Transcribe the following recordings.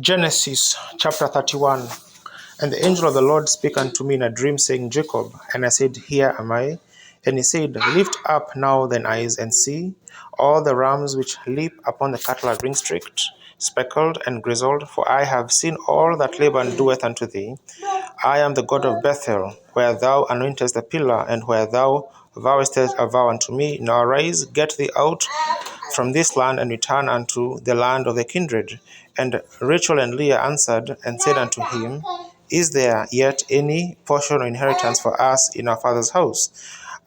Genesis chapter 31. And the angel of the Lord spake unto me in a dream, saying, Jacob. And I said, Here am I. And he said, Lift up now thine eyes and see. All the rams which leap upon the cattle are ring-streaked, speckled, and grizzled. For I have seen all that Laban doeth unto thee. I am the God of Bethel, where thou anointest the pillar, and where thou vowest a vow unto me. Now arise, get thee out from this land, and return unto the land of the kindred. And Rachel and Leah answered and said unto him, Is there yet any portion or inheritance for us in our father's house?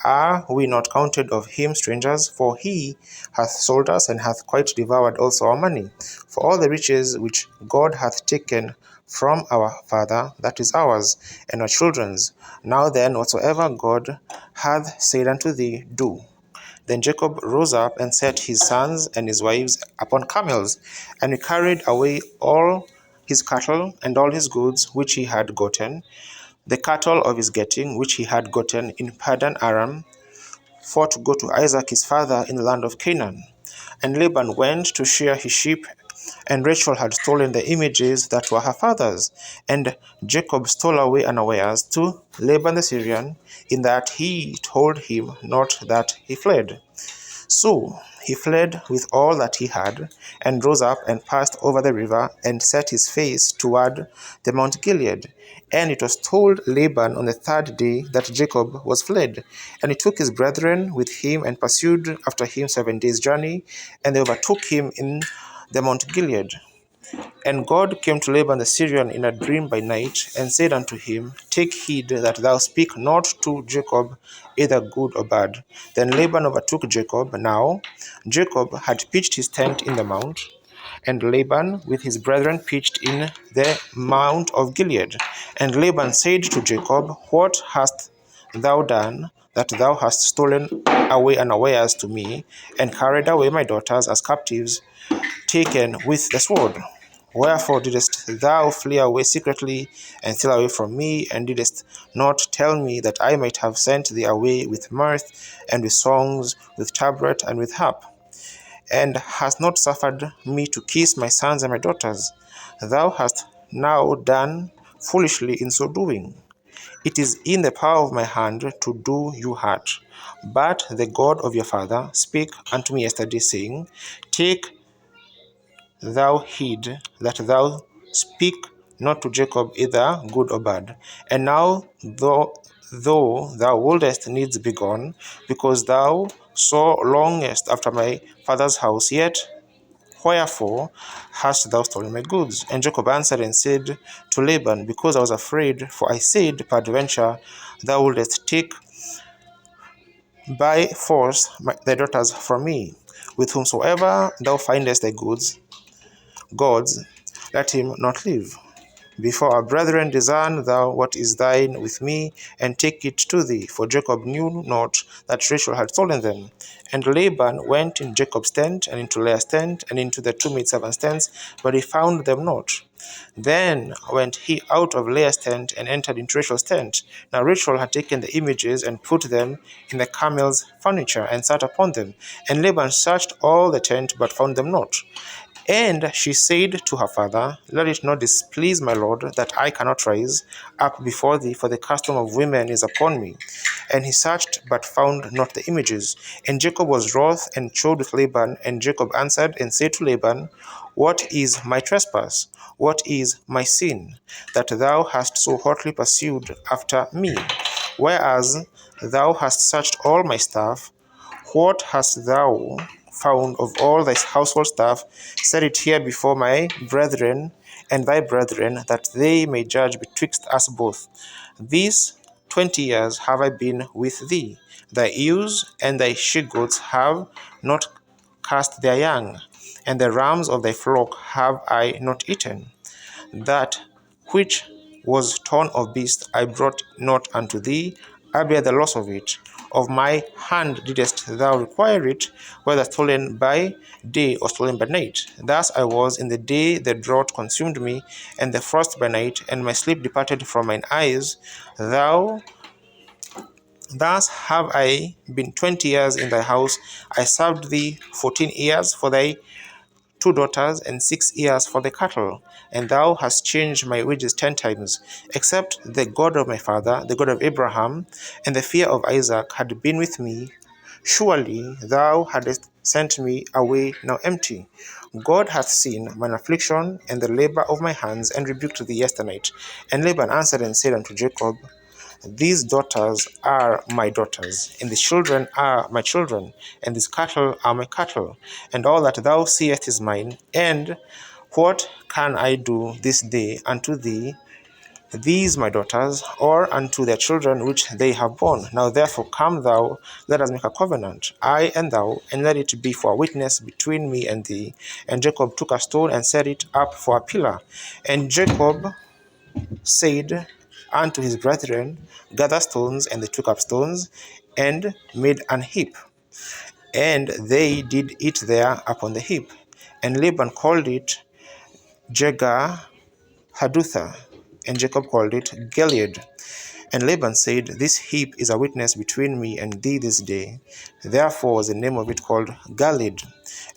Are we not counted of him strangers? For he hath sold us, and hath quite devoured also our money. For all the riches which God hath taken from our father, that is ours, and our children's. Now then, whatsoever God hath said unto thee, do. Then Jacob rose up and set his sons and his wives upon camels, and he carried away all his cattle and all his goods which he had gotten, the cattle of his getting which he had gotten in Paddan Aram, for to go to Isaac his father in the land of Canaan. And Laban went to shear his sheep, and Rachel had stolen the images that were her father's. And Jacob stole away unawares to Laban the Syrian, in that he told him not that he fled. So he fled with all that he had, and rose up and passed over the river, and set his face toward the Mount Gilead. And it was told Laban on the third day that Jacob was fled. And he took his brethren with him, and pursued after him 7 days' journey, and they overtook him in the Mount Gilead. And God came to Laban the Syrian in a dream by night, and said unto him, Take heed that thou speak not to Jacob either good or bad. Then Laban overtook Jacob. Now Jacob had pitched his tent in the mount, and Laban with his brethren pitched in the mount of Gilead. And Laban said to Jacob, What hast thou done, that thou hast stolen away unawares to me, and carried away my daughters as captives, taken with the sword? Wherefore didst thou flee away secretly, and steal away from me, and didst not tell me, that I might have sent thee away with mirth, and with songs, with tabret, and with harp? And hast not suffered me to kiss my sons and my daughters? Thou hast now done foolishly in so doing. It is in the power of my hand to do you hurt. But the God of your father spake unto me yesterday, saying, Take thou heed that thou speak not to Jacob either good or bad. And now, though thou wouldest needs be gone, because thou so longest after my father's house, yet wherefore hast thou stolen my goods? And Jacob answered and said to Laban, Because I was afraid, for I said, Peradventure thou wouldest take by force thy daughters from me. With whomsoever thou findest thy gods, let him not live. Before our brethren discern thou what is thine with me, and take it to thee. For Jacob knew not that Rachel had stolen them. And Laban went in Jacob's tent, and into Leah's tent, and into the two maidservants' tents, but he found them not. Then went he out of Leah's tent, and entered into Rachel's tent. Now Rachel had taken the images, and put them in the camel's furniture, and sat upon them. And Laban searched all the tent, but found them not. And she said to her father, Let it not displease my lord, that I cannot rise up before thee, for the custom of women is upon me. And he searched, but found not the images. And Jacob was wroth and chode with Laban. And Jacob answered and said to Laban, What is my trespass? What is my sin, that thou hast so hotly pursued after me? Whereas thou hast searched all my stuff, what hast thou found of all thy household stuff? Set it here before my brethren and thy brethren, that they may judge betwixt us both. These 20 years have I been with thee. Thy ewes and thy she-goats have not cast their young, and the rams of thy flock have I not eaten. That which was torn of beast I brought not unto thee, I bear the loss of it. Of my hand didst thou require it, whether stolen by day or stolen by night. Thus I was in the day the drought consumed me, and the frost by night, and my sleep departed from mine eyes. Thus have I been 20 years in thy house. I served thee 14 years for thy 2 daughters and 6 years for the cattle, and thou hast changed my wages 10 times. Except the God of my father, the God of Abraham, and the fear of Isaac had been with me, surely thou hadst sent me away now empty. God hath seen mine affliction and the labor of my hands, and rebuked thee yesternight. And Laban answered and said unto Jacob, These daughters are my daughters, and these children are my children, and these cattle are my cattle, and all that thou seest is mine. And what can I do this day unto thee, these my daughters, or unto their children which they have borne? Now therefore come thou, let us make a covenant, I and thou, and let it be for a witness between me and thee. And Jacob took a stone and set it up for a pillar. And Jacob said unto his brethren, Gather stones, and they took up stones, and made an heap. And they did eat there upon the heap. And Laban called it Jegar Hadutha, and Jacob called it Gilead. And Laban said, This heap is a witness between me and thee this day. Therefore was the name of it called Gilead.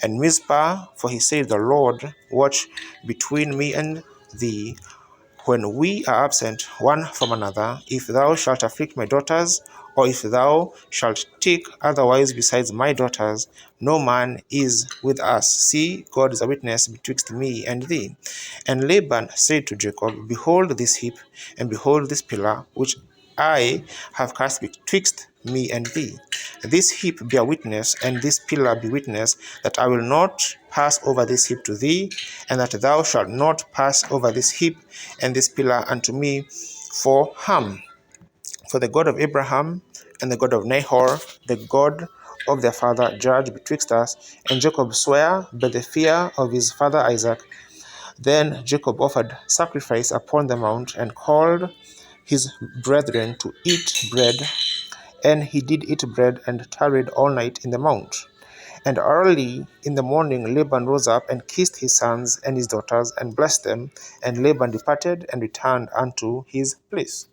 And Mizpah, for he said, The Lord watch between me and thee, when we are absent one from another, if thou shalt afflict my daughters, or if thou shalt take otherwise besides my daughters, no man is with us. See, God is a witness betwixt me and thee. And Laban said to Jacob, Behold this heap, and behold this pillar, which I have cast betwixt me and thee. This heap be a witness, and this pillar be witness, that I will not pass over this heap to thee, and that thou shalt not pass over this heap and this pillar unto me for harm. For the God of Abraham and the God of Nahor, the God of their father, judge betwixt us. And Jacob sware by the fear of his father Isaac. Then Jacob offered sacrifice upon the mount, and called his brethren to eat bread. And he did eat bread, and tarried all night in the mount. And early in the morning Laban rose up, and kissed his sons and his daughters, and blessed them. And Laban departed, and returned unto his place.